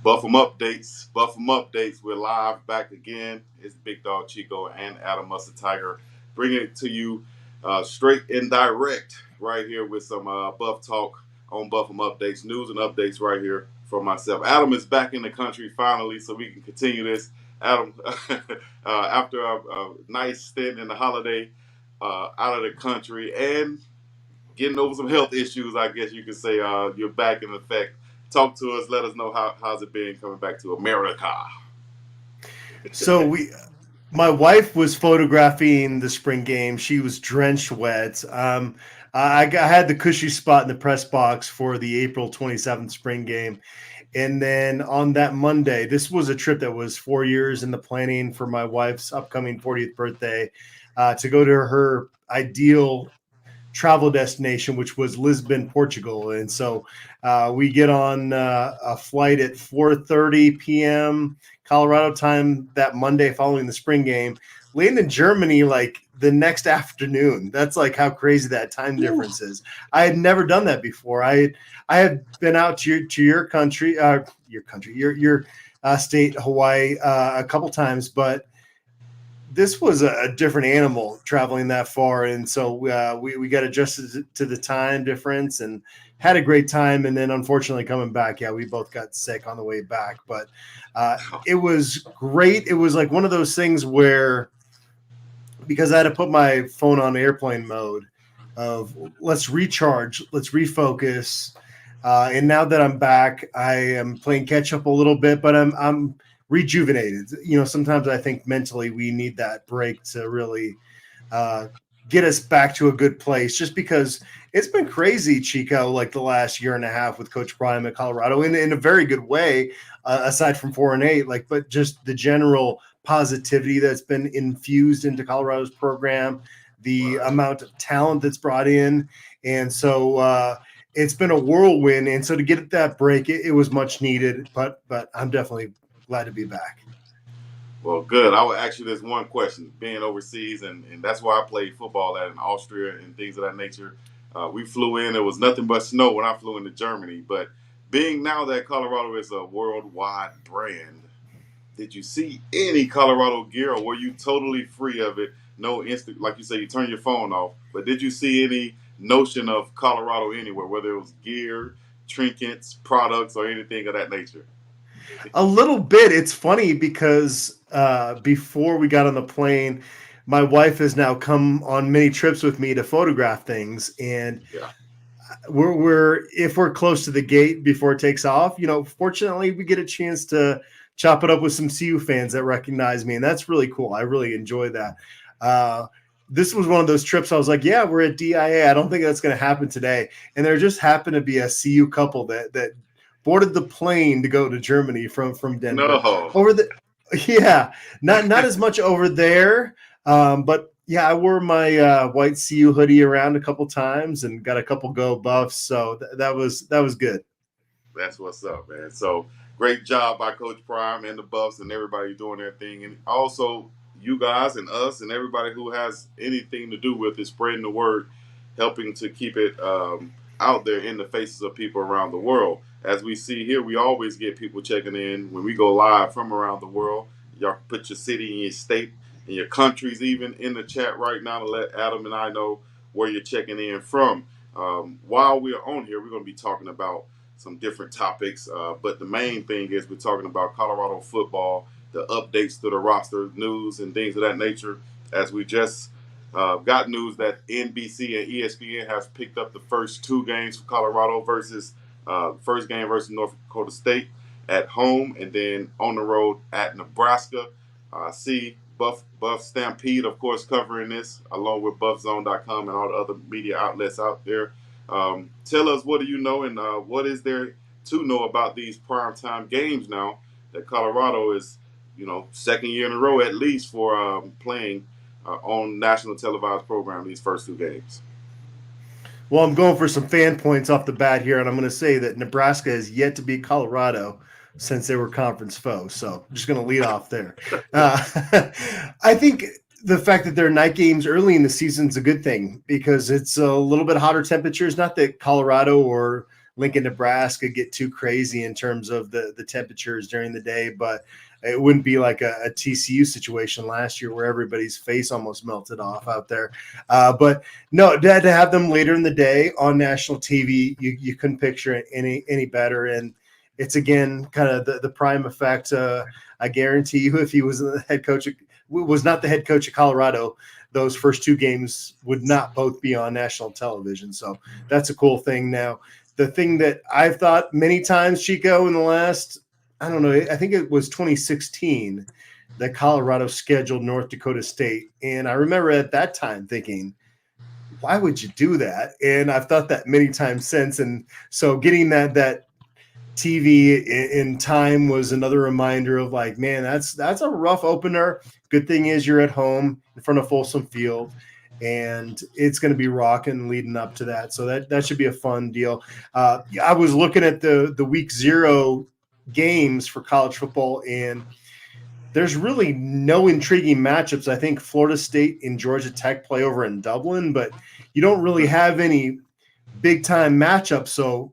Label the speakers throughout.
Speaker 1: Buffum updates. Buffum updates. We're live back again. It's Big Dog Chico and Adam Mustard Tiger bringing it to you straight and direct right here with some Buff talk on Buffum updates, news and updates right here from myself. Adam is back in the country finally, so we can continue this. Adam, after a nice stint in the holiday out of the country and getting over some health issues, I guess you could say, you're back in effect. Talk to us. Let us know how's it been coming back to America.
Speaker 2: So my wife was photographing the spring game. She was drenched wet. I had the cushy spot in the press box for the April 27th spring game. And then on that Monday, this was a trip that was 4 years in the planning for my wife's upcoming 40th birthday, to go to her ideal travel destination, which was Lisbon, Portugal. And so we get on a flight at 4:30 p.m. Colorado time that Monday following the spring game, land in Germany like the next afternoon. That's like how crazy that time difference is. I had never done that before. I had been out to your country, your state, Hawaii, a couple times, but this was a different animal traveling that far. And so we got adjusted to the time difference and had a great time. And then unfortunately coming back, we both got sick on the way back, but it was great. It was like one of those things where, because I had to put my phone on airplane mode of let's recharge, let's refocus. And now that I'm back, I am playing catch up a little bit, but I'm rejuvenated. Sometimes I think mentally we need that break to really get us back to a good place, just because it's been crazy, Chico, like the last year and a half with Coach Prime at Colorado in a very good way, aside from 4-8, but just the general positivity that's been infused into Colorado's program, the amount of talent that's brought in. And so it's been a whirlwind. And so to get that break, it was much needed, but I'm definitely glad to be back.
Speaker 1: Well, good. I would ask you this one question. Being overseas, and that's why I played football in Austria and things of that nature. We flew in. There was nothing but snow when I flew into Germany. But being now that Colorado is a worldwide brand, did you see any Colorado gear, or were you totally free of it? No instant, like you say, you turn your phone off. But did you see any notion of Colorado anywhere, whether it was gear, trinkets, products, or anything of that nature?
Speaker 2: A little bit. It's funny because before we got on the plane, my wife has now come on many trips with me to photograph things, and we're if we're close to the gate before it takes off, fortunately we get a chance to chop it up with some CU fans that recognize me, and that's really cool. I really enjoy that. This was one of those trips I was like, yeah, we're at DIA. I don't think that's going to happen today. And there just happened to be a CU couple that boarded the plane to go to Germany from Denver.
Speaker 1: No.
Speaker 2: Not as much over there, but I wore my white CU hoodie around a couple times and got a couple go buffs, so that was good.
Speaker 1: That's what's up, man. So great job by Coach Prime and the Buffs and everybody doing their thing, and also you guys and us and everybody who has anything to do with it, spreading the word, helping to keep it out there in the faces of people around the world. As we see here, we always get people checking in when we go live from around the world. Y'all put your city and your state and your countries even in the chat right now to let Adam and I know where you're checking in from. While we're on here, we're going to be talking about some different topics, but the main thing is we're talking about Colorado football, the updates to the roster, news, and things of that nature. As we just got news that NBC and ESPN has picked up the first two games for Colorado versus first game versus North Dakota State at home, and then on the road at Nebraska. See Buff Stampede, of course, covering this along with BuffZone.com and all the other media outlets out there. Tell us, what do you know, and what is there to know about these primetime games now that Colorado is, second year in a row at least for playing on national televised program these first two games?
Speaker 2: Well, I'm going for some fan points off the bat here, and I'm going to say that Nebraska has yet to beat Colorado since they were conference foes. So I'm just going to lead off there. I think the fact that there are night games early in the season is a good thing because it's a little bit hotter temperatures. Not that Colorado or Lincoln, Nebraska get too crazy in terms of the temperatures during the day, but it wouldn't be like a TCU situation last year where everybody's face almost melted off out there. But no, to have them later in the day on national TV, you couldn't picture it any better. And it's, again, kind of the prime effect. I guarantee you, if he was the head coach, was not the head coach of Colorado, those first two games would not both be on national television. So that's a cool thing. Now, the thing that I've thought many times, Chico, in the last, I don't know, I think it was 2016 that Colorado scheduled North Dakota State. And I remember at that time thinking, why would you do that? And I've thought that many times since. And so getting that TV in time was another reminder of, like, man, that's a rough opener. Good thing is you're at home in front of Folsom Field, and it's going to be rocking leading up to that. So that should be a fun deal. I was looking at the week 0 games for college football, and there's really no intriguing matchups. I think Florida State and Georgia Tech play over in Dublin, but you don't really have any big time matchups. So,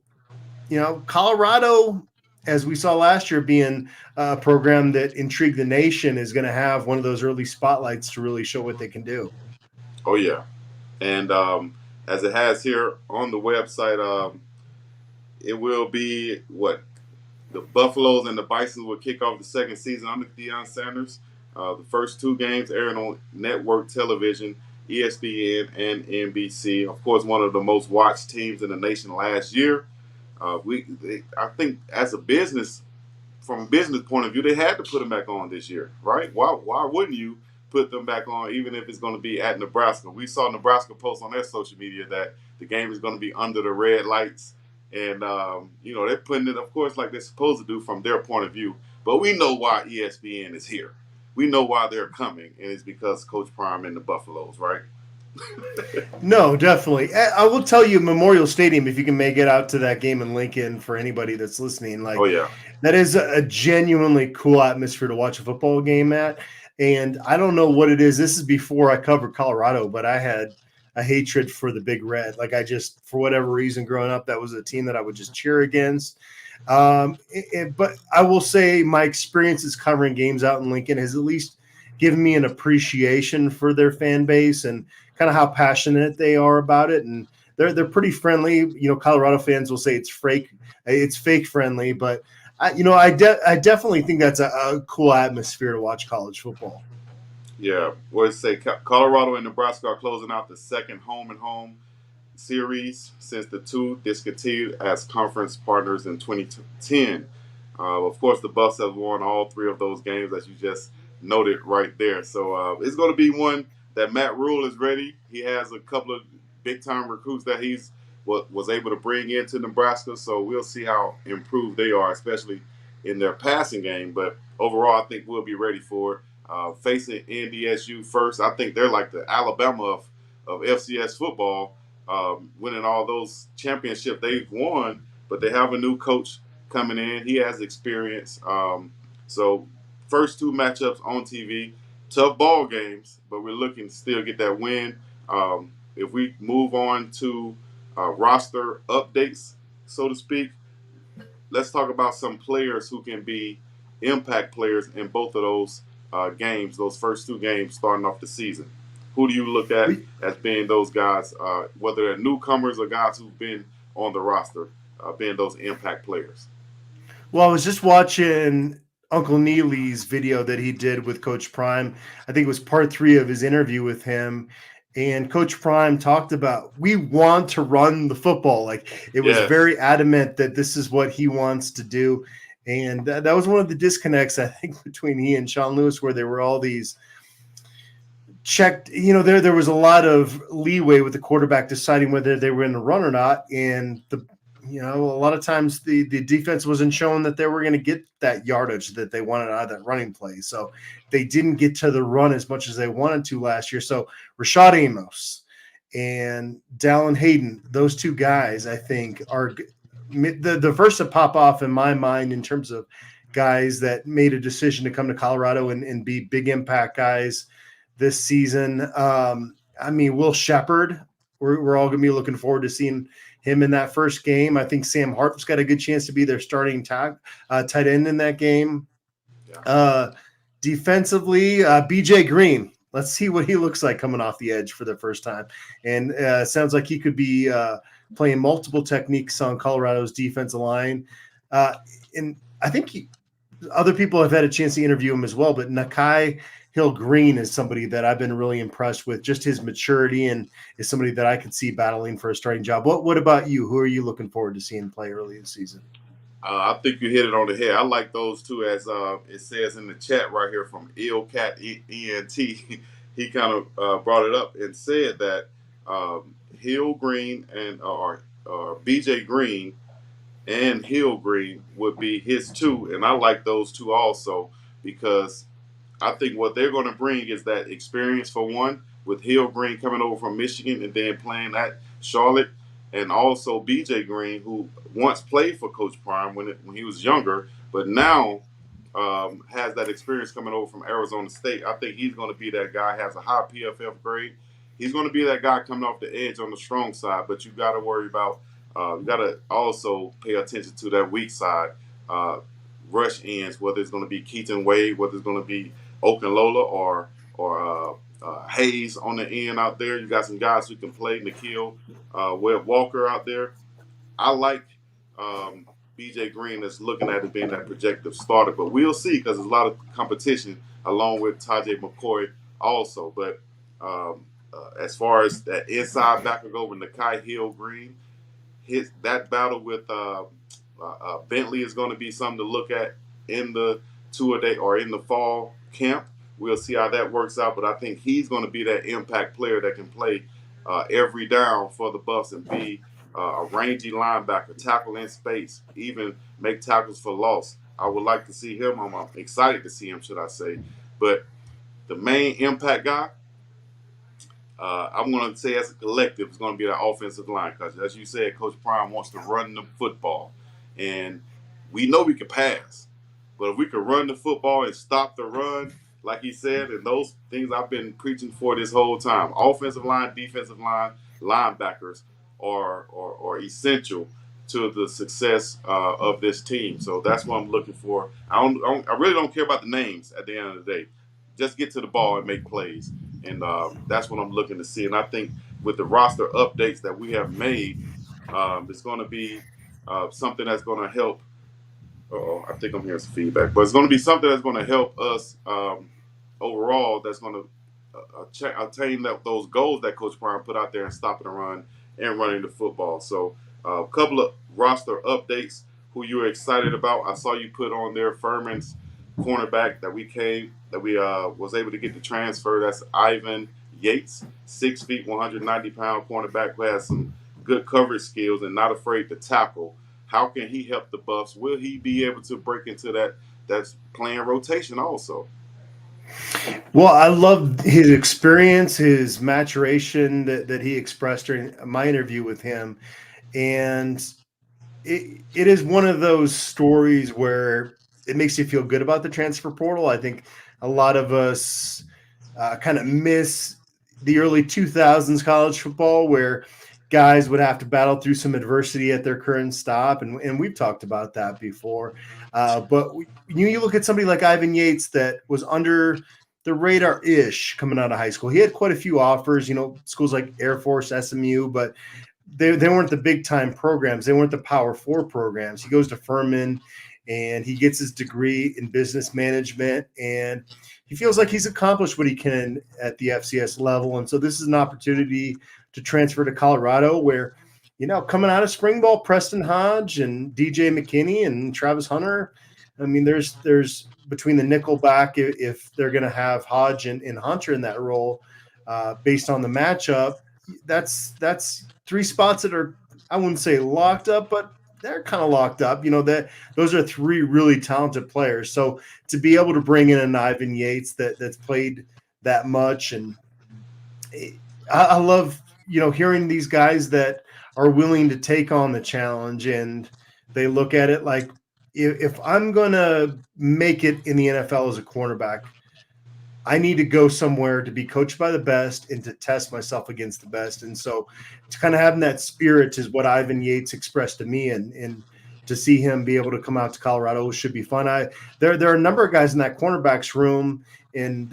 Speaker 2: Colorado, as we saw last year, being a program that intrigued the nation, is going to have one of those early spotlights to really show what they can do.
Speaker 1: Oh, yeah. And as it has here on the website, it will be the Buffaloes and the Bisons will kick off the second season under Deion Sanders. The first two games airing on network television, ESPN and NBC. Of course, one of the most watched teams in the nation last year. I think as a business, from a business point of view, they had to put them back on this year, right? Why wouldn't you put them back on, even if it's going to be at Nebraska? We saw Nebraska post on their social media that the game is going to be under the red lights. And, they're putting it, of course, like they're supposed to do from their point of view. But we know why ESPN is here. We know why they're coming, and it's because Coach Prime and the Buffaloes, right?
Speaker 2: No, definitely. I will tell you, Memorial Stadium, if you can make it out to that game in Lincoln, for anybody that's listening,
Speaker 1: Oh, yeah.
Speaker 2: That is a genuinely cool atmosphere to watch a football game at. And I don't know what it is. This is before I covered Colorado, but I had a hatred for the Big Red. Like, I just, for whatever reason, growing up, that was a team that I would just cheer against. But I will say my experiences covering games out in Lincoln has at least given me an appreciation for their fan base and kind of how passionate they are about it. And they're pretty friendly. Colorado fans will say it's fake friendly, but I definitely think that's a cool atmosphere to watch college football.
Speaker 1: Yeah. Well, say Colorado and Nebraska are closing out the second home-and-home series since the two discontinued as conference partners in 2010. Of course, the Buffs have won all three of those games, as you just noted right there. So it's going to be one that Matt Rule is ready. He has a couple of big-time recruits that he's was able to bring into Nebraska. So we'll see how improved they are, especially in their passing game. But overall, I think we'll be ready for it. Facing NDSU first, I think they're like the Alabama of FCS football, winning all those championships they've won, but they have a new coach coming in. He has experience. So first two matchups on TV, tough ball games, but we're looking to still get that win. If we move on to roster updates, so to speak, let's talk about some players who can be impact players in both of those games, those first two games starting off the season. Who do you look at as being those guys, whether they're newcomers or guys who've been on the roster, being those impact players?
Speaker 2: Well, I was just watching Uncle Neely's video that he did with Coach Prime. I think it was part 3 of his interview with him. And Coach Prime talked about, we want to run the football. Like, it was very adamant that this is what he wants to do. And that was one of the disconnects, I think, between he and Sean Lewis, where there were all these checked, there was a lot of leeway with the quarterback deciding whether they were in the run or not. And a lot of times the defense wasn't showing that they were going to get that yardage that they wanted out of that running play. So they didn't get to the run as much as they wanted to last year. So Rashad Amos and Dallin Hayden, those two guys, I think, are the first to pop off in my mind in terms of guys that made a decision to come to Colorado and be big impact guys this season. Will Shepherd, we're all going to be looking forward to seeing him in that first game. I think Sam Hart's got a good chance to be their starting tight end in that game.
Speaker 1: Yeah.
Speaker 2: Defensively, BJ Green. Let's see what he looks like coming off the edge for the first time. And sounds like he could be playing multiple techniques on Colorado's defensive line. And I think other people have had a chance to interview him as well, but Nikhai Hill-Green is somebody that I've been really impressed with, just his maturity, and is somebody that I could see battling for a starting job. What about you? Who are you looking forward to seeing play early this season?
Speaker 1: I think you hit it on the head. I like those two, as it says in the chat right here from Illcat ENT. He kind of brought it up and said that Hill Green and BJ Green and Hill Green would be his two, and I like those two also because I think what they're going to bring is that experience for one, with Hill Green coming over from Michigan and then playing at Charlotte, and also BJ Green, who once played for Coach Prime when he was younger, but now has that experience coming over from Arizona State. I think he's going to be that guy, has a high PFF grade. He's going to be that guy coming off the edge on the strong side, but you got to worry about, you got to also pay attention to that weak side, rush ends, whether it's going to be Keaton Wade, whether it's going to be Okunlola or Hayes on the end out there. You got some guys who can play. Nikhil Webb Walker out there. I like BJ Green as looking at it being that projected starter, but we'll see because there's a lot of competition along with Tajay McCoy also. But as far as that inside backer go with Nikhai Hill-Green, that battle with Bentley is going to be something to look at in the two-a-day or in the fall camp. We'll see how that works out, but I think he's going to be that impact player that can play every down for the Buffs and be a rangy linebacker, tackle in space, even make tackles for loss. I would like to see him. I'm excited to see him, should I say. But the main impact guy, I'm going to say as a collective, is going to be that offensive line because, as you said, Coach Prime wants to run the football. And we know we can pass. But if we could run the football and stop the run, like he said, and those things I've been preaching for this whole time, offensive line, defensive line, linebackers are essential to the success of this team. So that's what I'm looking for. I really don't care about the names at the end of the day. Just get to the ball and make plays. And that's what I'm looking to see. And I think with the roster updates that we have made, it's going to be something that's going to help. I think I'm hearing some feedback, but it's going to be something that's going to help us overall. That's going to attain those goals that Coach Prime put out there and stopping the run and running the football. So a couple of roster updates. Who you were excited about? I saw you put on there Furman's cornerback that we was able to get the transfer. That's Ivan Yates, 6 feet, 190-pound cornerback who has some good coverage skills and not afraid to tackle. How can he help the Buffs? Will he be able to break into that's playing rotation also?
Speaker 2: Well, I love his experience, his maturation that he expressed during my interview with him. And it is one of those stories where it makes you feel good about the transfer portal. I think a lot of us kind of miss the early 2000s college football where guys would have to battle through some adversity at their current stop. And we've talked about that before. But you look at somebody like Ivan Yates that was under the radar-ish coming out of high school. He had quite a few offers, schools like Air Force, SMU, but they weren't the big-time programs. They weren't the Power 4 programs. He goes to Furman, and he gets his degree in business management, and he feels like he's accomplished what he can at the FCS level. And so this is an opportunity to transfer to Colorado where, coming out of spring ball, Preston Hodge and DJ McKinney and Travis Hunter, I mean, there's between the nickelback, if they're going to have Hodge and Hunter in that role based on the matchup, that's 3 spots that are, I wouldn't say locked up, but they're kind of locked up. That those are 3 really talented players. So to be able to bring in an Ivan Yates that's played that much, and I love hearing these guys that are willing to take on the challenge, and they look at it like, if I'm going to make it in the NFL as a cornerback, I need to go somewhere to be coached by the best and to test myself against the best. And so it's kind of having that spirit is what Ivan Yates expressed to me, and to see him be able to come out to Colorado should be fun. There are a number of guys in that cornerbacks room, and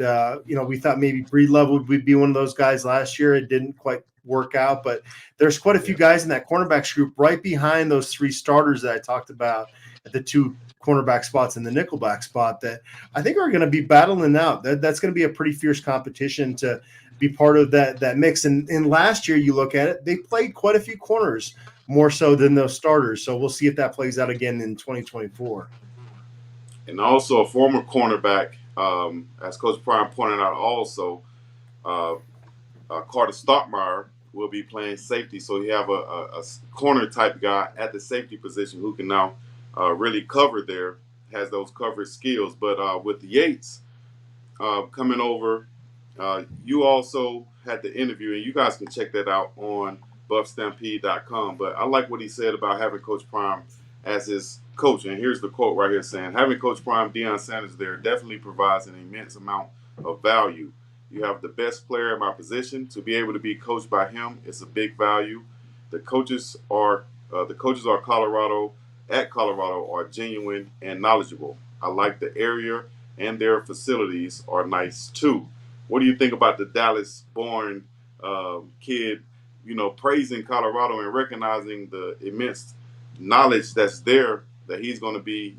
Speaker 2: we thought maybe Breed Level would be one of those guys last year. It didn't quite work out, but there's quite a few
Speaker 1: Yeah.
Speaker 2: guys in that cornerbacks group right behind those three starters that I talked about at the two cornerback spots and the nickelback spot that I think are going to be battling out. That's going to be a pretty fierce competition to be part of that mix. And last year, you look at it, they played quite a few corners more so than those starters. So we'll see if that plays out again in 2024.
Speaker 1: And also a former cornerback, as Coach Prime pointed out, also uh, Carter Stockmeyer will be playing safety. So you have a corner type guy at the safety position who can now really cover there, has those coverage skills. But with Yates coming over, you also had the interview, and you guys can check that out on buffstampede.com. But I like what he said about having Coach Prime as his coach. And here's the quote right here saying, having Coach Prime, Deion Sanders there definitely provides an immense amount of value. You have the best player at my position. To be able to be coached by him, it's a big value. The coaches are Colorado are genuine and knowledgeable. I like the area and their facilities are nice too. What do you think about the Dallas-born kid, praising Colorado and recognizing the immense knowledge that's there that he's going to be,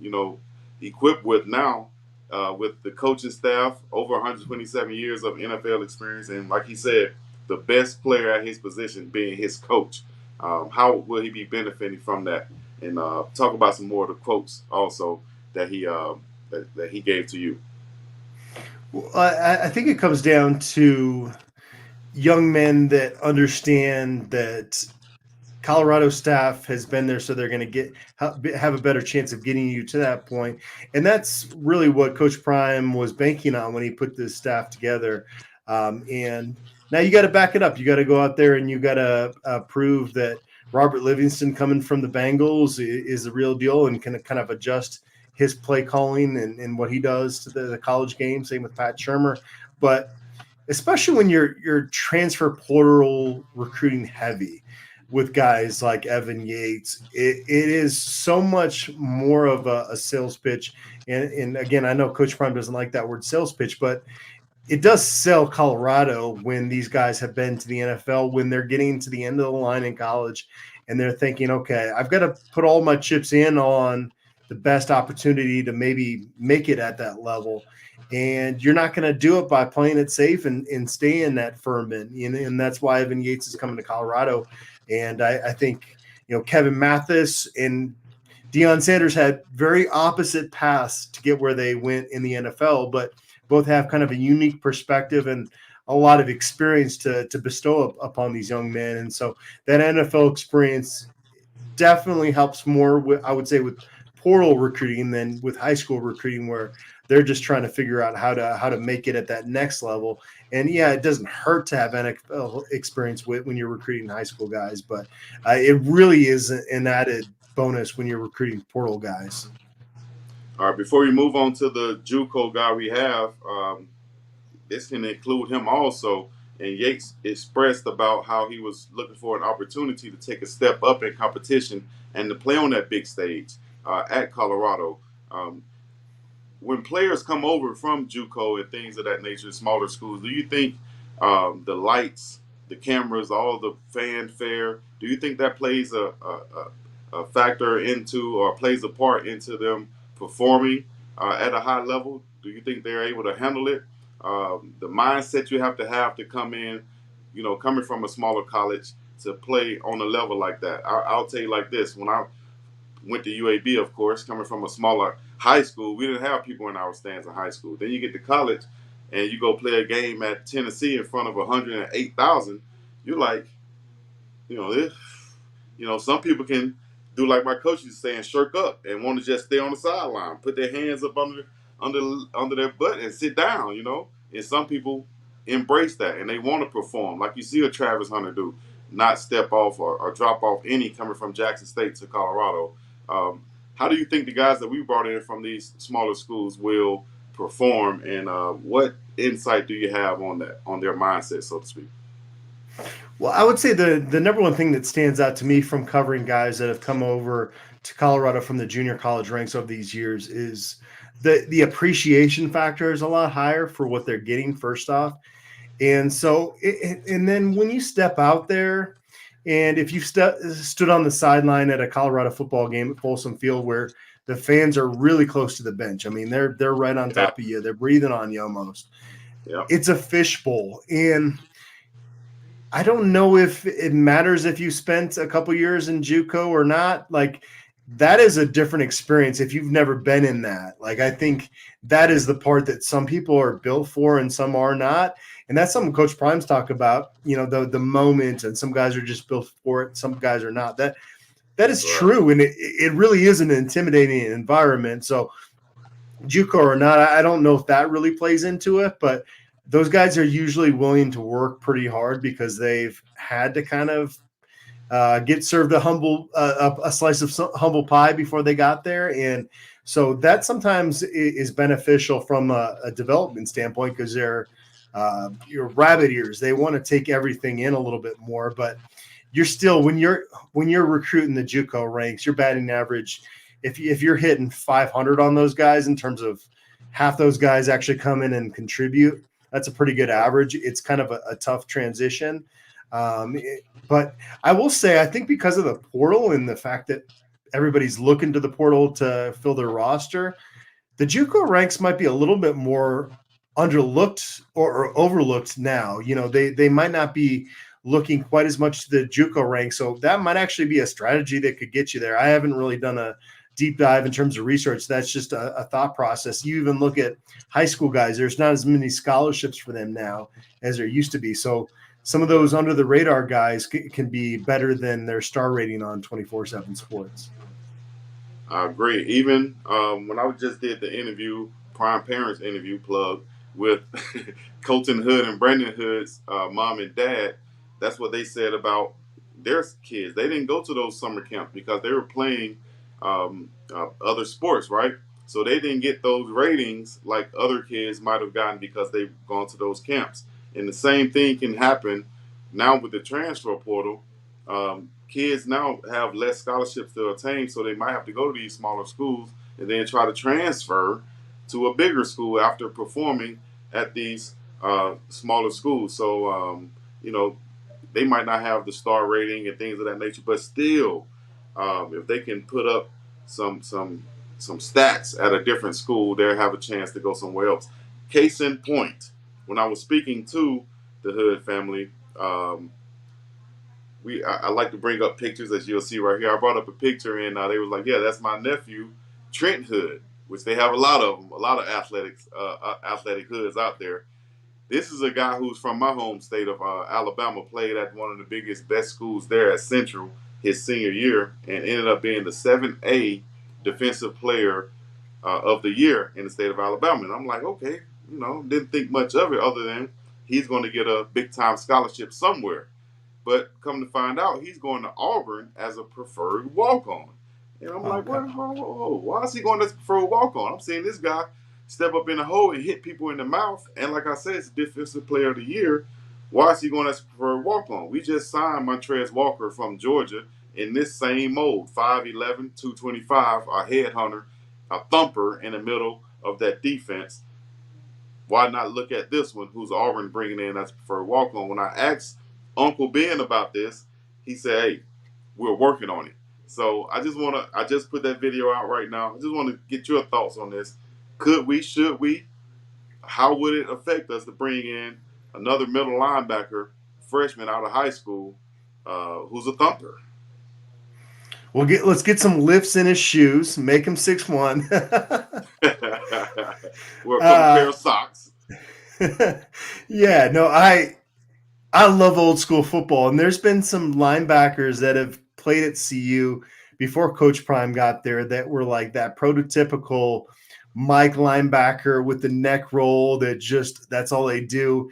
Speaker 1: equipped with now with the coaching staff, over 127 years of NFL experience, and like he said, the best player at his position being his coach. How will he be benefiting from that? And talk about some more of the quotes also that he gave to you.
Speaker 2: Well, I think it comes down to young men that understand that Colorado staff has been there, so they're going to have a better chance of getting you to that point. And that's really what Coach Prime was banking on when he put this staff together. And now you got to back it up. You got to go out there and you got to prove that Robert Livingston coming from the Bengals is the real deal and can kind of adjust his play calling and what he does to the college game. Same with Pat Shermer. But especially when you're transfer portal recruiting heavy with guys like Evan Yates, it is so much more of a sales pitch. And again, I know Coach Prime doesn't like that word sales pitch, but it does sell Colorado when these guys have been to the NFL, when they're getting to the end of the line in college and they're thinking, okay, I've got to put all my chips in on the best opportunity to maybe make it at that level. And you're not going to do it by playing it safe and staying that Furman. And that's why Evan Yates is coming to Colorado. And I think, Kevin Mathis and Deion Sanders had very opposite paths to get where they went in the NFL, but both have kind of a unique perspective and a lot of experience to bestow upon these young men. And so that NFL experience definitely helps more with, I would say, with portal recruiting than with high school recruiting, where they're just trying to figure out how to make it at that next level. And yeah, it doesn't hurt to have NFL experience when you're recruiting high school guys, but it really is an added bonus when you're recruiting portal guys.
Speaker 1: All right, before we move on to the JUCO guy we have, this can include him also. And Yates expressed about how he was looking for an opportunity to take a step up in competition and to play on that big stage at Colorado. Um, when players come over from JUCO and things of that nature, smaller schools, do you think the lights, the cameras, all the fanfare, do you think that plays a factor into or plays a part into them performing at a high level? Do you think they're able to handle it? The mindset you have to come in, coming from a smaller college to play on a level like that. I'll tell you like this: when I went to UAB, of course, coming from a smaller high school, we didn't have people in our stands in high school. Then you get to college, and you go play a game at Tennessee in front of 108,000. You're like, this, some people can do like my coach is saying, shirk up and want to just stay on the sideline, put their hands up under their butt and sit down. And some people embrace that and they want to perform, like you see a Travis Hunter do, not step off or drop off any coming from Jackson State to Colorado. How do you think the guys that we brought in from these smaller schools will perform, and what insight do you have on that, on their mindset, so to speak?
Speaker 2: Well, I would say the number one thing that stands out to me from covering guys that have come over to Colorado from the junior college ranks over these years is the appreciation factor is a lot higher for what they're getting, first off. And so, and then when you step out there, and if you've stood on the sideline at a Colorado football game at Folsom Field where the fans are really close to the bench, I mean, they're right on
Speaker 1: Yeah,
Speaker 2: top of you. They're breathing on you almost.
Speaker 1: yeah,
Speaker 2: It's a fishbowl. And I don't know if it matters if you spent a couple years in JUCO or not. Like, that is a different experience if you've never been in that. Like, I think that is the part that some people are built for and some are not. And that's something Coach Prime's talk about, the moment, and some guys are just built for it, some guys are not. That is
Speaker 1: right.
Speaker 2: true, and it really is an intimidating environment. So JUCO or not, I don't know if that really plays into it, but those guys are usually willing to work pretty hard because they've had to kind of get served a slice of humble pie before they got there. And so that sometimes is beneficial from a development standpoint because they're your rabbit ears. They want to take everything in a little bit more, but you're still, when you're recruiting the JUCO ranks, your batting average, if you're hitting 500 on those guys in terms of half those guys actually come in and contribute, that's a pretty good average. It's kind of a tough transition. But I will say, I think because of the portal and the fact that everybody's looking to the portal to fill their roster, the JUCO ranks might be a little bit more underlooked or overlooked now. They might not be looking quite as much to the JUCO ranks. So that might actually be a strategy that could get you there. I haven't really done a deep dive in terms of research. That's just a thought process. You even look at high school guys, there's not as many scholarships for them now as there used to be. So some of those under the radar guys can be better than their star rating on 24/7 Sports.
Speaker 1: I agree. Even when I just did the interview, Prime Parents interview plug with Colton Hood and Brandon Hood's mom and dad, that's what they said about their kids. They didn't go to those summer camps because they were playing other sports, right? So they didn't get those ratings like other kids might have gotten because they've gone to those camps. And the same thing can happen now with the transfer portal. Kids now have less scholarships to attain, so they might have to go to these smaller schools and then try to transfer to a bigger school after performing at these smaller schools. So, they might not have the star rating and things of that nature, but still, if they can put up some stats at a different school, they'll have a chance to go somewhere else. Case in point, when I was speaking to the Hood family, I like to bring up pictures, as you'll see right here. I brought up a picture, and they was like, "Yeah, that's my nephew, Trent Hood," which they have a lot of them, a lot of athletic hoods out there. This is a guy who's from my home state of Alabama, played at one of the biggest, best schools there at Central his senior year, and ended up being the 7A defensive player of the year in the state of Alabama. And I'm like, okay, didn't think much of it other than he's going to get a big time scholarship somewhere. But come to find out, he's going to Auburn as a preferred walk-on. And I'm like,
Speaker 2: Okay.
Speaker 1: why is he going as a preferred walk-on? I'm seeing this guy step up in the hole and hit people in the mouth. And like I said, it's defensive player of the year. Why is he going as a preferred walk-on? We just signed Montrez Walker from Georgia in this same mold, 5'11", 225, a headhunter, a thumper in the middle of that defense. Why not look at this one, who's Auburn bringing in as a preferred walk-on? When I asked Uncle Ben about this, he said, "Hey, we're working on it." So I just put that video out right now. I just want to get your thoughts on this. Could we, should we? How would it affect us to bring in another middle linebacker, freshman out of high school, who's a thumper?
Speaker 2: Let's get some lifts in his shoes, make him 6'1".
Speaker 1: Wear a couple pair of socks.
Speaker 2: Yeah, no, I love old school football, and there's been some linebackers that have played at CU before Coach Prime got there that were like that prototypical Mike linebacker with the neck roll that's all they do.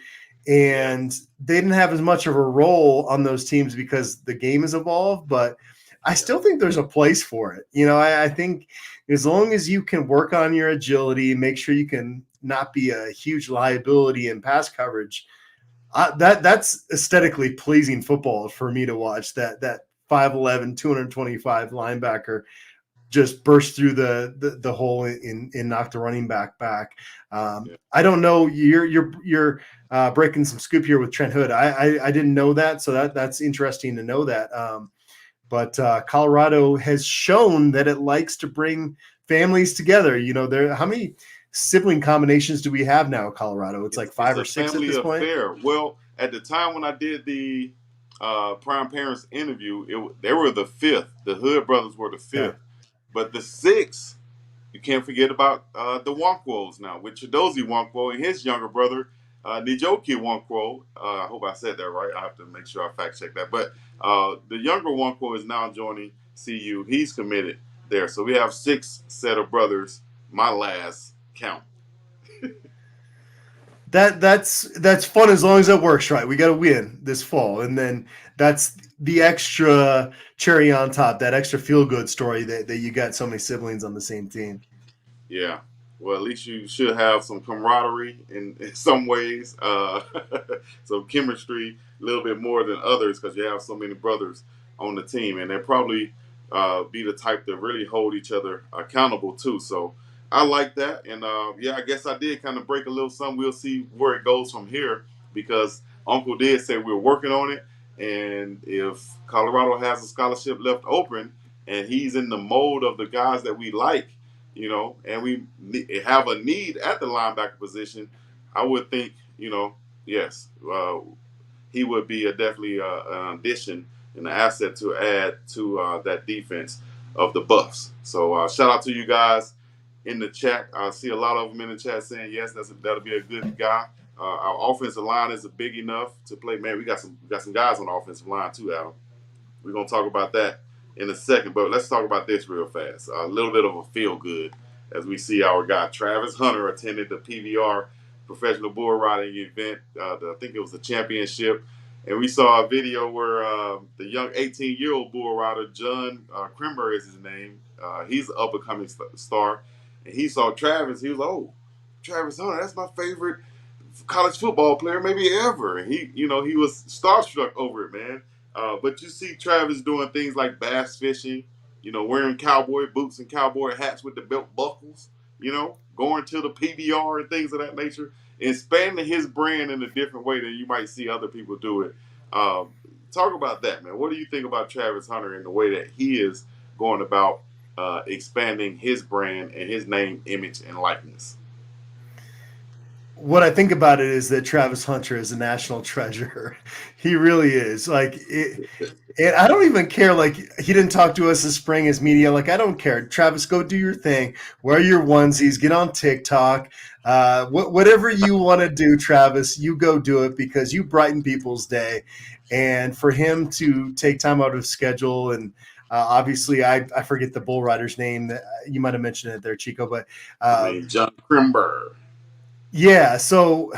Speaker 2: And they didn't have as much of a role on those teams because the game has evolved, but I still think there's a place for it. I think as long as you can work on your agility, make sure you can not be a huge liability in pass coverage. That's aesthetically pleasing football for me to watch. That 5'11", 225 linebacker just burst through the hole and knock the running back.
Speaker 1: Yeah.
Speaker 2: I don't know. You're breaking some scoop here with Trent Hood. I didn't know that, so that's interesting to know that. But Colorado has shown that it likes to bring families together. How many sibling combinations do we have now, Colorado? It's like
Speaker 1: It's
Speaker 2: five or
Speaker 1: a
Speaker 2: six at
Speaker 1: family
Speaker 2: this point.
Speaker 1: affair. Well, at the time when I did the Prime Parents interview, they were the fifth. The Hood brothers were the
Speaker 2: Yeah.
Speaker 1: fifth, but the sixth. You can't forget about the Wonkwo's now, with Chidozie Wonkwo and his younger brother, Nijoki Wonkwo. I hope I said that right. I have to make sure I fact check that. But the younger Wonkwo is now joining CU. He's committed there. So we have six set of brothers, my last count.
Speaker 2: That's fun as long as it works right. We got to win this fall, and then that's the extra cherry on top, that extra feel good story that you got so many siblings on the same team.
Speaker 1: Yeah. Well, at least you should have some camaraderie in some ways, some chemistry, a little bit more than others because you have so many brothers on the team, and they'll probably be the type to really hold each other accountable too. So I like that, and yeah, I guess I did kind of break a little something. We'll see where it goes from here because Uncle did say we're working on it, and if Colorado has a scholarship left open, and he's in the mold of the guys that we like, and we have a need at the linebacker position, I would think, yes, he would be definitely an addition and an asset to add to that defense of the Buffs. So shout out to you guys in the chat. I see a lot of them in the chat saying yes, that'll be a good guy. Our offensive line is big enough to play. Man, we got some guys on the offensive line too, Adam. We're gonna talk about that in a second, but let's talk about this real fast. A little bit of a feel good as we see our guy Travis Hunter attended the PBR professional bull riding event. I think it was the championship, and we saw a video where the young 18-year-old bull rider John Crimber is his name. He's an up and coming star, and he saw Travis. He was like, "Oh, Travis Hunter, that's my favorite college football player maybe ever." And he was starstruck over it, man. But you see Travis doing things like bass fishing, wearing cowboy boots and cowboy hats with the belt buckles, going to the PBR and things of that nature, expanding his brand in a different way than you might see other people do it. Talk about that, man. What do you think about Travis Hunter and the way that he is going about expanding his brand and his name, image, and likeness?
Speaker 2: What I think about it is that Travis Hunter is a national treasure. He really is. Like it, and I don't even care. Like he didn't talk to us this spring as media. Like I don't care. Travis, go do your thing. Wear your onesies. Get on TikTok. Whatever you want to do, Travis, you go do it because you brighten people's day. And for him to take time out of his schedule and obviously, I forget the bull rider's name. That you might have mentioned it there, Chico. But
Speaker 1: His name John Crimber.
Speaker 2: yeah, so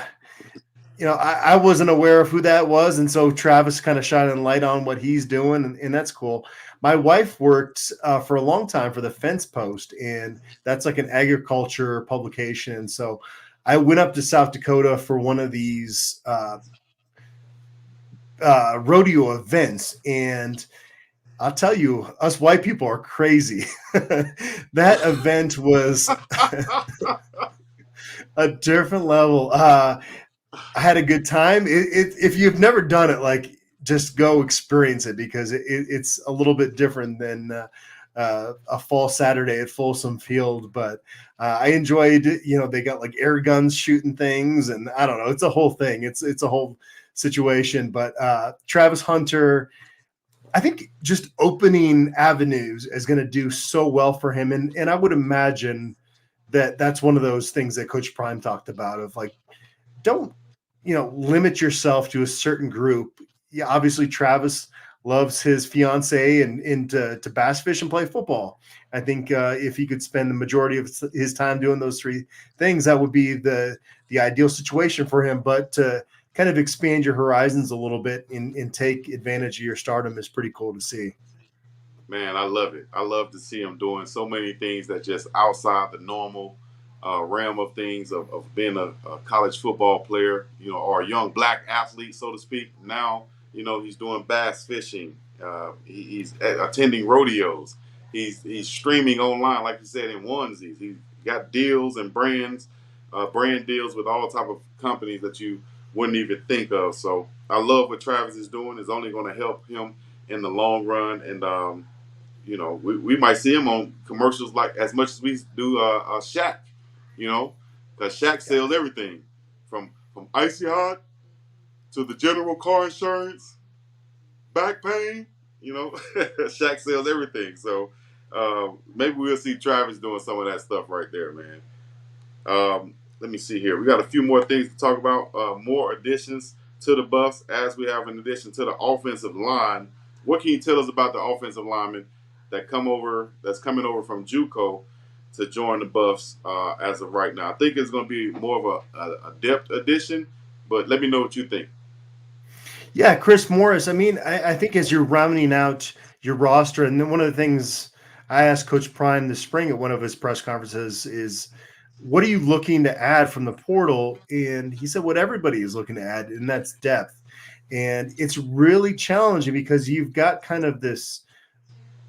Speaker 2: I wasn't aware of who that was, and so Travis kind of shining a light on what he's doing, and that's cool. My wife worked for a long time for the Fence Post, and that's like an agriculture publication. And so I went up to South Dakota for one of these rodeo events, and I'll tell you, us white people are crazy. That event was a different level. I had a good time. If you've never done it, like just go experience it because it's a little bit different than a fall Saturday at Folsom Field. But I enjoyed, they got like air guns shooting things, and I don't know, it's a whole thing. It's a whole situation. But Travis Hunter, I think just opening avenues is going to do so well for him, and I would imagine that's one of those things that Coach Prime talked about of like, don't limit yourself to a certain group. Yeah, obviously Travis loves his fiance and to bass fish and play football. I think if he could spend the majority of his time doing those three things, that would be the ideal situation for him. But to kind of expand your horizons a little bit and take advantage of your stardom is pretty cool to see.
Speaker 1: Man, I love it. I love to see him doing so many things that just outside the normal. realm of things of being a college football player, or a young black athlete, so to speak. Now, he's doing bass fishing. He's attending rodeos. He's streaming online, like you said, in onesies. He's got deals and brand deals with all type of companies that you wouldn't even think of. So I love what Travis is doing. It's only going to help him in the long run. And we might see him on commercials like as much as we do Shaq, because Shaq
Speaker 2: Yeah.
Speaker 1: sells everything from icy hot to the general car insurance, back pain. Shaq sells everything. So maybe we'll see Travis doing some of that stuff right there, man. Let me see here. We got a few more things to talk about. More additions to the Buffs as we have an addition to the offensive line. What can you tell us about the offensive lineman that's coming over from JUCO to join the Buffs as of right now? I think it's going to be more of a depth addition, but let me know what you think.
Speaker 2: Yeah, Chris Morris. I mean, I think as you're rounding out your roster, and then one of the things I asked Coach Prime this spring at one of his press conferences is, what are you looking to add from the portal? And he said what everybody is looking to add, and that's depth. And it's really challenging because you've got kind of this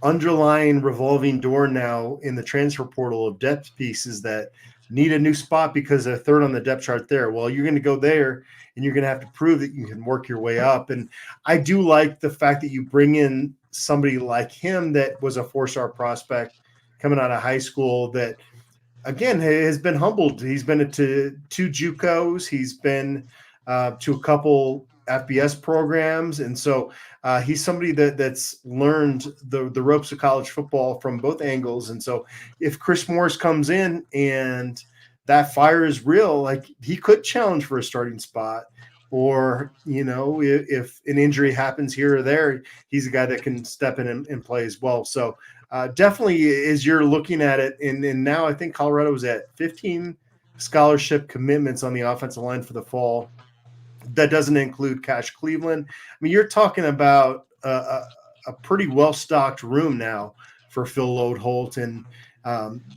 Speaker 2: underlying revolving door now in the transfer portal of depth pieces that need a new spot because they're third on the depth chart there. Well, you're going to go there and you're going to have to prove that you can work your way up. And I do like the fact that you bring in somebody like him that was a 4-star prospect coming out of high school that, again, has been humbled. He's been to 2 JUCOs. He's been to a couple FBS programs. And so he's somebody that's learned the ropes of college football from both angles. And so if Chris Morris comes in and that fire is real, like, he could challenge for a starting spot. Or, if an injury happens here or there, he's a guy that can step in and play as well. So definitely, as you're looking at it, and now I think Colorado is at 15 scholarship commitments on the offensive line for the fall. That doesn't include Cash Cleveland. I mean, you're talking about a pretty well-stocked room now for Phil Lodeholt, and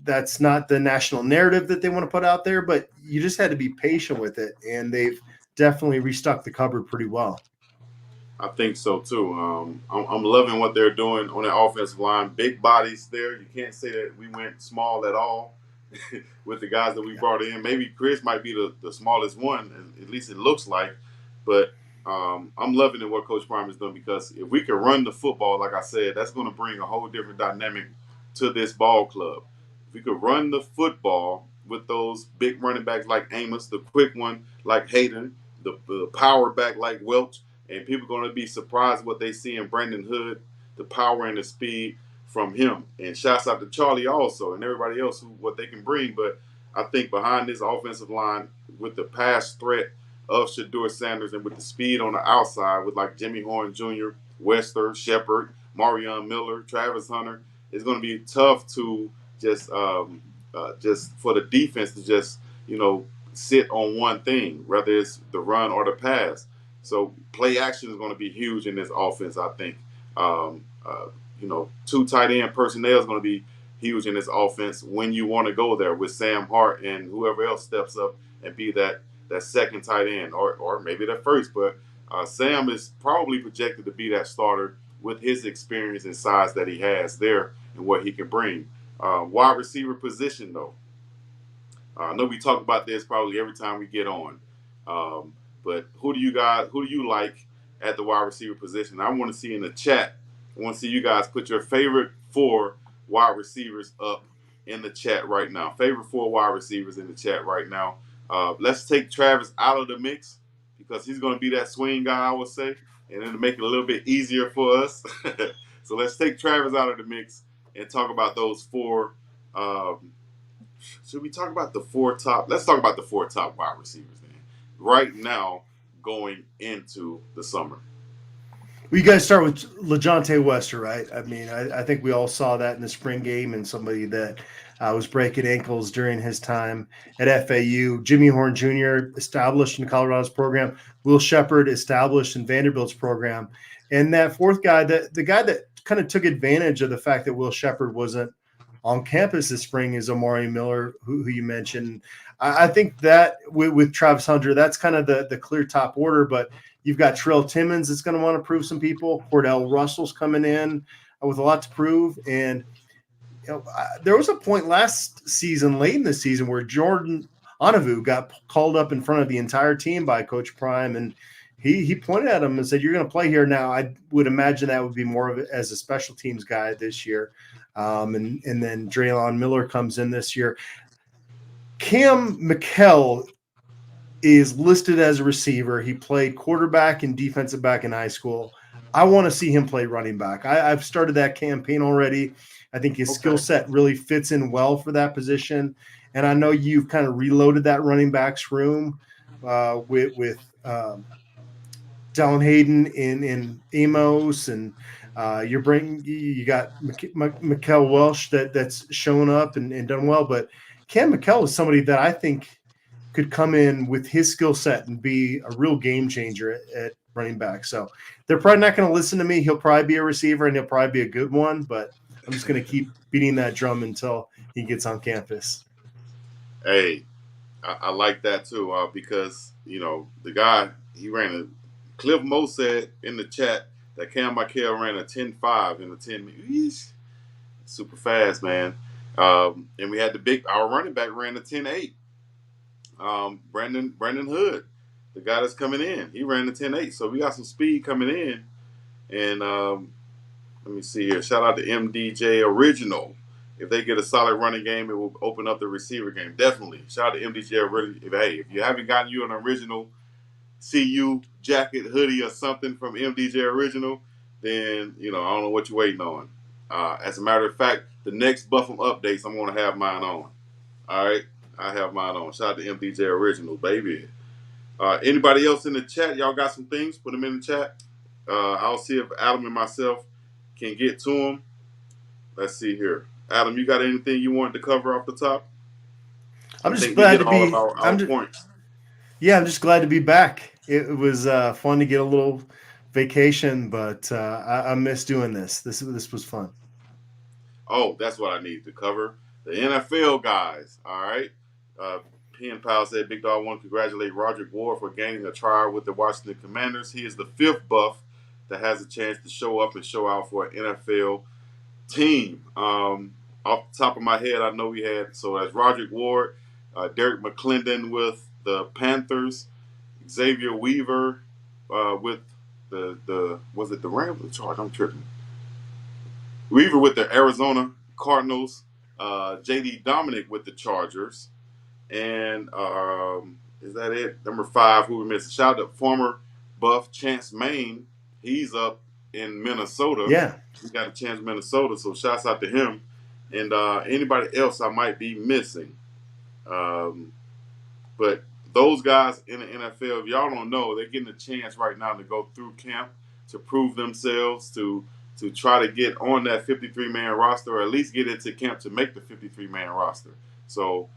Speaker 2: that's not the national narrative that they want to put out there, but you just had to be patient with it, and they've definitely restocked the cupboard pretty well.
Speaker 1: I think so too. I'm loving what they're doing on the offensive line. Big bodies there. You can't say that we went small at all with the guys that we
Speaker 2: Yeah.
Speaker 1: brought in. Maybe Chris might be the smallest one, and at least it looks like. But I'm loving it what Coach Prime is doing, because if we can run the football, like I said, that's going to bring a whole different dynamic to this ball club. If we could run the football with those big running backs like Amos, the quick one like Hayden, the power back like Welch, and people are going to be surprised what they see in Brandon Hood, the power and the speed from him. And shouts out to Charlie also and everybody else who what they can bring. But I think behind this offensive line, with the pass threat of Shedeur Sanders and with the speed on the outside with like Jimmy Horn Jr., Wester, Shepard, Marion Miller, Travis Hunter, it's going to be tough to just for the defense to just sit on one thing, whether it's the run or the pass. So play action is going to be huge in this offense, I think. Um, uh, 2 tight end personnel is going to be huge in this offense when you want to go there with Sam Hart and whoever else steps up and be that second tight end, or maybe the first. But Sam is probably projected to be that starter with his experience and size that he has there and what he can bring. Wide receiver position, though. I know we talk about this probably every time we get on. Um, but who do you like at the wide receiver position? I want to see in the chat. I want to see you guys put your favorite 4 wide receivers up in the chat right now. Favorite 4 wide receivers in the chat right now. Let's take Travis out of the mix because he's going to be that swing guy, I would say, and it'll make it a little bit easier for us. So let's take Travis out of the mix and talk about those 4. Should we talk about the 4 top? Let's talk about the 4 top wide receivers then. Right now, going into the summer.
Speaker 2: Well, you guys start with LeJontay Wester, right? I mean, I think we all saw that in the spring game, and somebody that was breaking ankles during his time at FAU. Jimmy Horn Jr. established in Colorado's program. Will Shepard established in Vanderbilt's program. And that 4th guy, the guy that kind of took advantage of the fact that Will Shepard wasn't on campus this spring is Amari Miller, who you mentioned. I think that with Travis Hunter, that's kind of the clear top order, but you've got Terrell Timmons that's going to want to prove some people. Cordell Russell's coming in with a lot to prove. And there was a point last season, late in the season, where Jordan Onavu got called up in front of the entire team by Coach Prime, and he pointed at him and said, "You're going to play here now." I would imagine that would be more of it as a special teams guy this year. And then Draylon Miller comes in this year. Cam McKell is listed as a receiver. He played quarterback and defensive back in high school. I want to see him play running back. I've started that campaign already. I think his skill set really fits in well for that position. And I know you've kind of reloaded that running backs room with Dallin Hayden in Amos, and you got Mikael Welsh that's shown up and done well. But Cam McKell is somebody that I think could come in with his skill set and be a real game changer at running back. So they're probably not going to listen to me. He'll probably be a receiver and he'll probably be a good one, but I'm just going to keep beating that drum until he gets on campus.
Speaker 1: Hey, I like that too, because, the guy, he ran Cliff Moe said in the chat that Cam McKell ran a 10.5 in the 10 minutes. Super fast, man. And we had our running back ran a 10.8. Brandon Hood, the guy that's coming in, he ran the 10.8. So we got some speed coming in. And let me see here. Shout out to MDJ Original. If they get a solid running game, it will open up the receiver game. Definitely. Shout out to MDJ Original. If you haven't gotten you an original CU jacket, hoodie, or something from MDJ Original, then, I don't know what you're waiting on. As a matter of fact, the next Buffum updates, I'm going to have mine on. All right? I have mine on. Shout out to MDJ Original, baby. Anybody else in the chat? Y'all got some things? Put them in the chat. I'll see if Adam and myself can get to them. Let's see here. Adam, you got anything you wanted to cover off the top?
Speaker 2: I'm just glad to be.
Speaker 1: Points.
Speaker 2: Yeah, I'm just glad to be back. It was fun to get a little vacation, but I miss doing this. This was fun.
Speaker 1: Oh, that's what I need to cover. The NFL guys, all right? Pen Pal said, Big Dog want to congratulate Roderick Ward for gaining a trial with the Washington Commanders. He is the 5th buff that has a chance to show up and show out for an NFL team. Off the top of my head, I know we had, so that's Roderick Ward, Derek McClendon with the Panthers, Xavier Weaver with the was it the Rams or the Chargers? I'm tripping. Weaver with the Arizona Cardinals, J.D. Dominic with the Chargers, and is that it? Number 5, who we missed? Shout out to former buff Chance Main. He's up in Minnesota.
Speaker 2: Yeah.
Speaker 1: He got a chance in Minnesota, so shouts out to him. And anybody else I might be missing. But those guys in the NFL, if y'all don't know, they're getting a chance right now to go through camp to prove themselves, to try to get on that 53-man roster, or at least get into camp to make the 53-man roster. So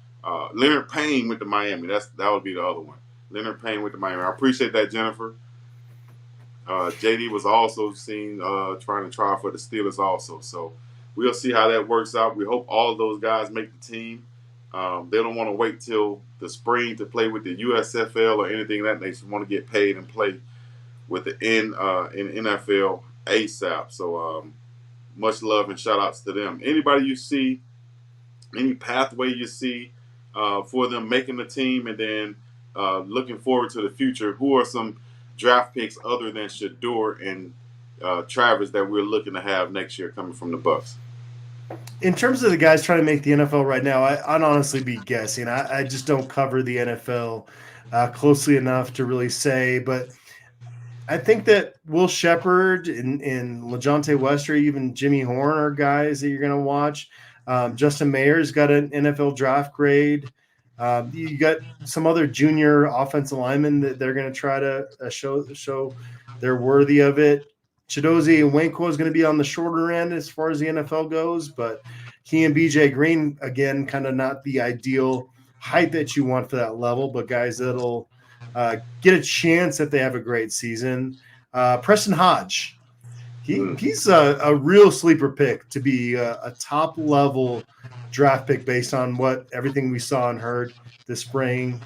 Speaker 1: Leonard Payne with the Miami, that would be the other one. Leonard Payne with the Miami. I appreciate that, Jennifer. JD was also seen trying to try for the Steelers also. So we'll see how that works out. We hope all of those guys make the team. They don't want to wait till the spring to play with the USFL or anything of that nature. They want to get paid and play with the in NFL ASAP. So much love and shout outs to them. Anybody you see, any pathway you see for them making the team, and then looking forward to the future, who are some draft picks other than Shador and Travis that we're looking to have next year coming from the Bucks?
Speaker 2: In terms of the guys trying to make the NFL right now, I'd honestly be guessing. I just don't cover the NFL closely enough to really say, but I think that Will Shepard and LaJohntay Wester, even Jimmy Horn are guys that you're going to watch. Justin Mayer's got an NFL draft grade. You got some other junior offensive linemen that they're going to try to show they're worthy of it. Chidozie Nwankwo is going to be on the shorter end as far as the NFL goes, but he and BJ Green, again, kind of not the ideal height that you want for that level, but guys that'll get a chance if they have a great season. Preston Hodge,
Speaker 1: Mm.
Speaker 2: He's a real sleeper pick to be a top level draft pick based on what everything we saw and heard this spring.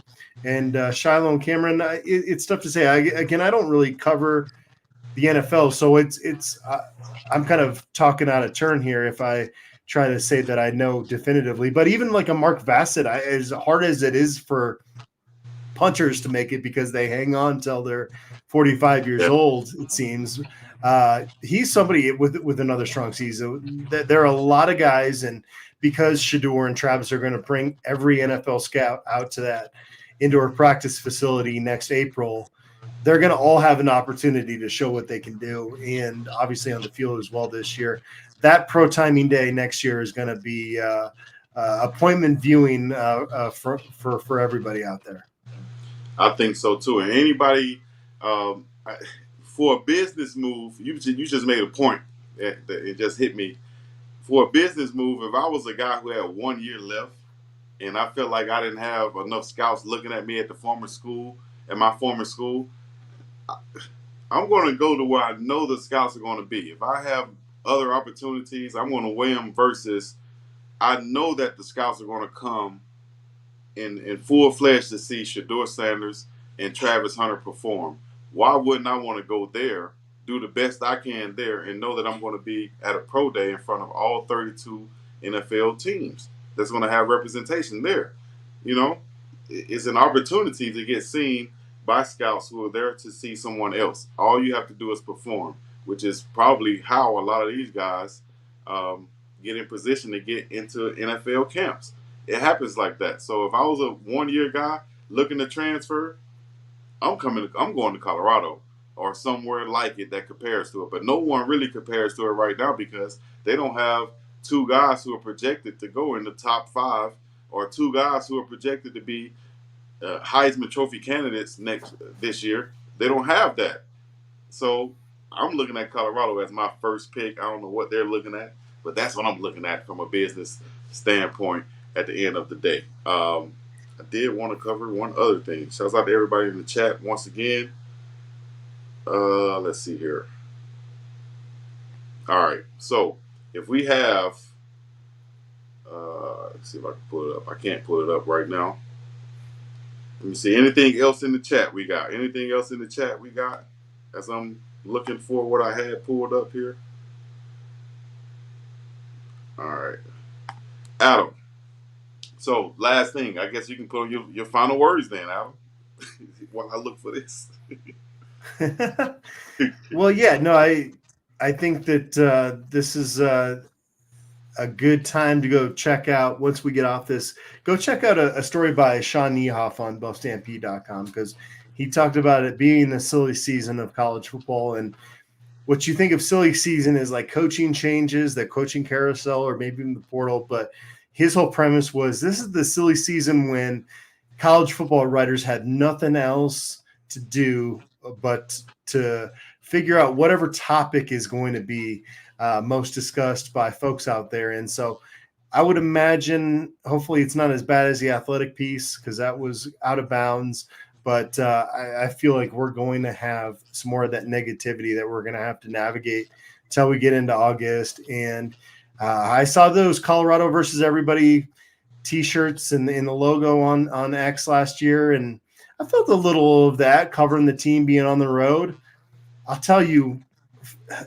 Speaker 2: And Shiloh and Cameron, it's tough to say. Again, I don't really cover the NFL, so I'm kind of talking out of turn here if I try to say that I know definitively. But even like a Mark Bassett, as hard as it is for punters to make it because they hang on till they're 45 years
Speaker 1: Yeah.
Speaker 2: old, it seems. He's somebody with another strong season. There are a lot of guys, and because Shador and Travis are going to bring every NFL scout out to that indoor practice facility next April, they're going to all have an opportunity to show what they can do, and obviously on the field as well this year. That pro timing day next year is going to be appointment viewing for everybody out there.
Speaker 1: I think so too. And anybody, for a business move, you just made a point that it just hit me. For a business move, if I was a guy who had 1 year left and I felt like I didn't have enough scouts looking at me at my former school, I'm going to go to where I know the scouts are going to be. If I have other opportunities, I'm going to weigh them versus I know that the scouts are going to come in full fledged to see Shador Sanders and Travis Hunter perform. Why wouldn't I want to go there, do the best I can there, and know that I'm going to be at a pro day in front of all 32 NFL teams that's going to have representation there? You know, it's an opportunity to get seen by scouts who are there to see someone else. All you have to do is perform, which is probably how a lot of these guys get in position to get into NFL camps. It happens like that. So if I was a 1 year guy looking to transfer, I'm going to Colorado or somewhere like it that compares to it. But no one really compares to it right now because they don't have two guys who are projected to go in the top 5 or two guys who are projected to be Heisman Trophy candidates this year. They don't have that. So I'm looking at Colorado as my first pick. I don't know what they're looking at, but that's what I'm looking at from a business standpoint at the end of the day. I did want to cover one other thing. Shouts out to everybody in the chat once again. Let's see here. All right. So if we have, let's see if I can pull it up. I can't pull it up right now. Let me see. Anything else in the chat we got? Anything else in the chat we got? As I'm looking for what I had pulled up here. All right. Adam. So last thing, I guess you can put on your final words then, Adam. While I look for this.
Speaker 2: Well, yeah, no, I think that this is a good time to go check out, once we get off this, go check out a story by Sean Niehoff on buffstampede.com because he talked about it being the silly season of college football. And what you think of silly season is like coaching changes, the coaching carousel, or maybe even the portal. But his whole premise was this is the silly season when college football writers had nothing else to do but to figure out whatever topic is going to be most discussed by folks out there. And so I would imagine, hopefully it's not as bad as the athletic piece because that was out of bounds. But I feel like we're going to have some more of that negativity that we're going to have to navigate until we get into August. And I saw those Colorado versus everybody T-shirts and the logo on X last year, and I felt a little of that covering the team being on the road. I'll tell you,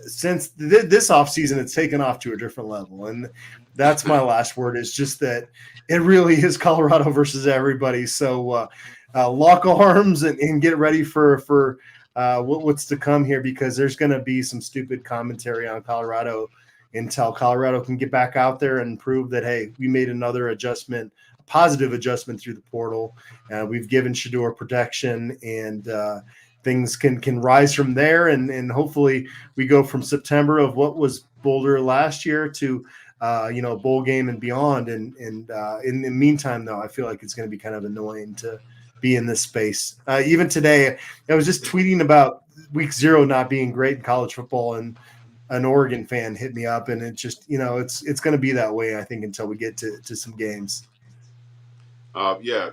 Speaker 2: since this offseason, it's taken off to a different level, and that's my last word. Is just that it really is Colorado versus everybody. So lock arms and get ready for what's to come here because there's going to be some stupid commentary on Colorado until Colorado can get back out there and prove that, hey, we made another adjustment, a positive adjustment through the portal. We've given Shador protection, and things can rise from there. And hopefully we go from September of what was Boulder last year to, bowl game and beyond. And in the meantime, though, I feel like it's going to be kind of annoying to be in this space. Even today, I was just tweeting about week 0 not being great in college football, and an Oregon fan hit me up, and it just, it's going to be that way, I think, until we get to some games.
Speaker 1: Yeah,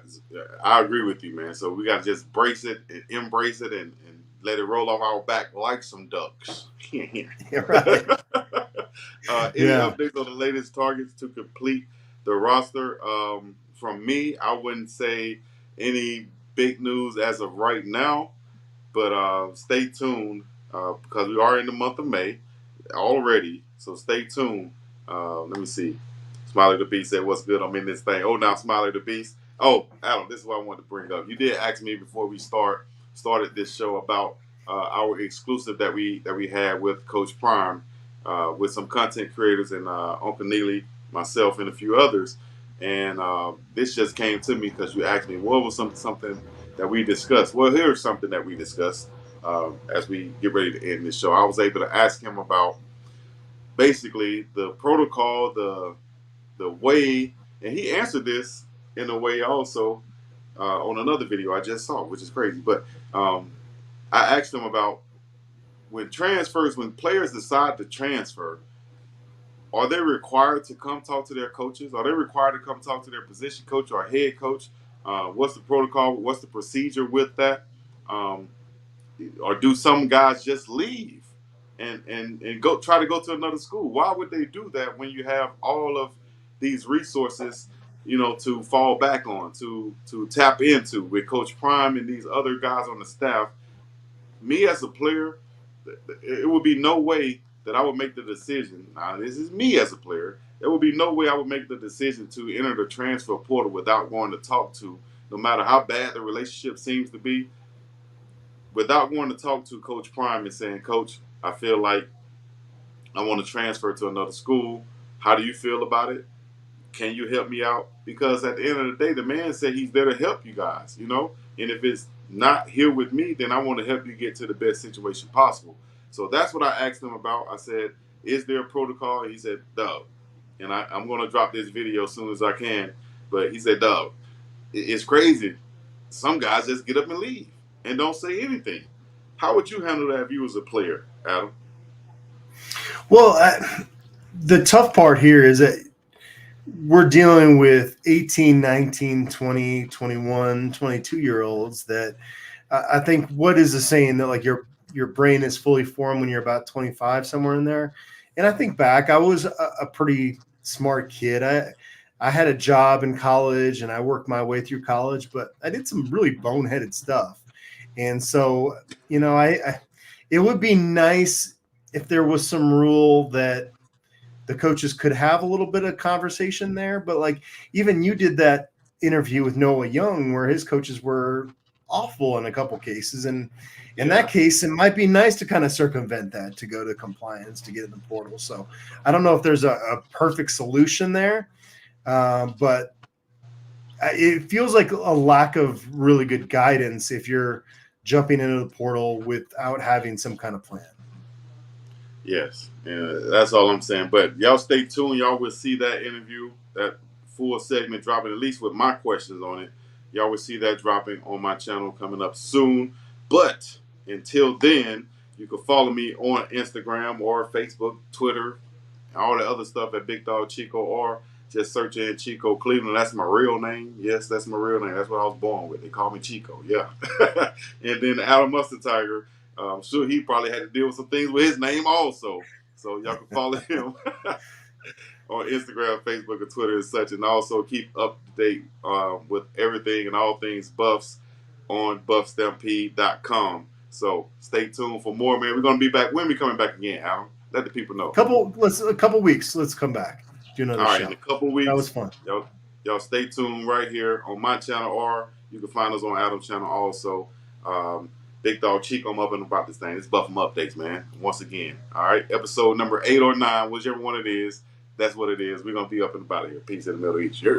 Speaker 1: I agree with you, man. So we got to just brace it and embrace it and let it roll off our back like some ducks.
Speaker 2: Right.
Speaker 1: Any
Speaker 2: Yeah.
Speaker 1: updates on the latest targets to complete the roster? From me, I wouldn't say any big news as of right now, but stay tuned because we are in the month of May already. So stay tuned. Let me see. Smiley the Beast said, "What's good? I'm in this thing." Oh, now Smiley the Beast. Oh, Adam, this is what I wanted to bring up. You did ask me before we started this show about our exclusive that we had with Coach Prime, with some content creators and Uncle Neely, myself, and a few others. And this just came to me because you asked me what was something that we discussed. Well, here's something that we discussed as we get ready to end this show. I was able to ask him about basically the protocol, the way, and he answered this in a way also on another video I just saw, which is crazy. But I asked him about when players decide to transfer, are they required to come talk to their coaches? Are they required to come talk to their position coach or head coach? What's the protocol? What's the procedure with that? Um, or do some guys just leave and go try to go to another school? Why would they do that when you have all of these resources, to fall back on, to tap into with Coach Prime and these other guys on the staff? Me as a player, it would be no way that I would make the decision. Now, this is me as a player. There would be no way I would make the decision to enter the transfer portal without going to talk to, no matter how bad the relationship seems to be, without going to talk to Coach Prime and saying, "Coach, I feel like I want to transfer to another school. How do you feel about it? Can you help me out?" Because at the end of the day, the man said he's there to help you guys. And if it's not here with me, then I want to help you get to the best situation possible. So that's what I asked him about. I said, "Is there a protocol?" And he said, "Dub." And I'm going to drop this video as soon as I can. But he said, "Dub, it's crazy. Some guys just get up and leave and don't say anything." How would you handle that if you was a player, Adam?
Speaker 2: Well, the tough part here is that we're dealing with 18, 19, 20, 21, 22 year olds that I think, what is the saying that like your brain is fully formed when you're about 25, somewhere in there. And I think back, I was a pretty smart kid. I had a job in college and I worked my way through college, but I did some really boneheaded stuff. And so, I it would be nice if there was some rule that the coaches could have a little bit of conversation there. But like, even you did that interview with Noah Young where his coaches were awful in a couple cases. And in that
Speaker 1: Yeah.
Speaker 2: case, it might be nice to kind of circumvent that, to go to compliance, to get in the portal. So I don't know if there's a perfect solution there, but it feels like a lack of really good guidance if you're jumping into the portal without having some kind of plan.
Speaker 1: Yes, and that's all I'm saying. But y'all stay tuned. Y'all will see that interview, that full segment dropping, at least with my questions on it. Y'all will see that dropping on my channel coming up soon. But until then, you can follow me on Instagram or Facebook, Twitter, all the other stuff at Big Dog Chico, or just search in Chico Cleveland. That's my real name. Yes, that's my real name. That's what I was born with. They call me Chico. Yeah. And then Adam Mustard Tiger. I'm sure he probably had to deal with some things with his name also. So y'all can follow him on Instagram, Facebook, and Twitter and such, and also keep up to date with everything and all things Buffs on buffstampede.com. So stay tuned for more, man. We're gonna be back. When we coming back again, Adam? Let the people know.
Speaker 2: A couple weeks. Let's come back, do
Speaker 1: All
Speaker 2: another
Speaker 1: right, in
Speaker 2: show.
Speaker 1: a couple
Speaker 2: That was
Speaker 1: weeks,
Speaker 2: fun.
Speaker 1: y'all stay tuned right here on my channel, or you can find us on Adam's channel also. Um, Big Dog Chico, I'm up and about this thing. It's Buffum Updates, man. Once again. All right, episode number 8 or 9, whichever one it is, that's what it is. We're gonna be up and about here. Peace in the Middle East. Yeah.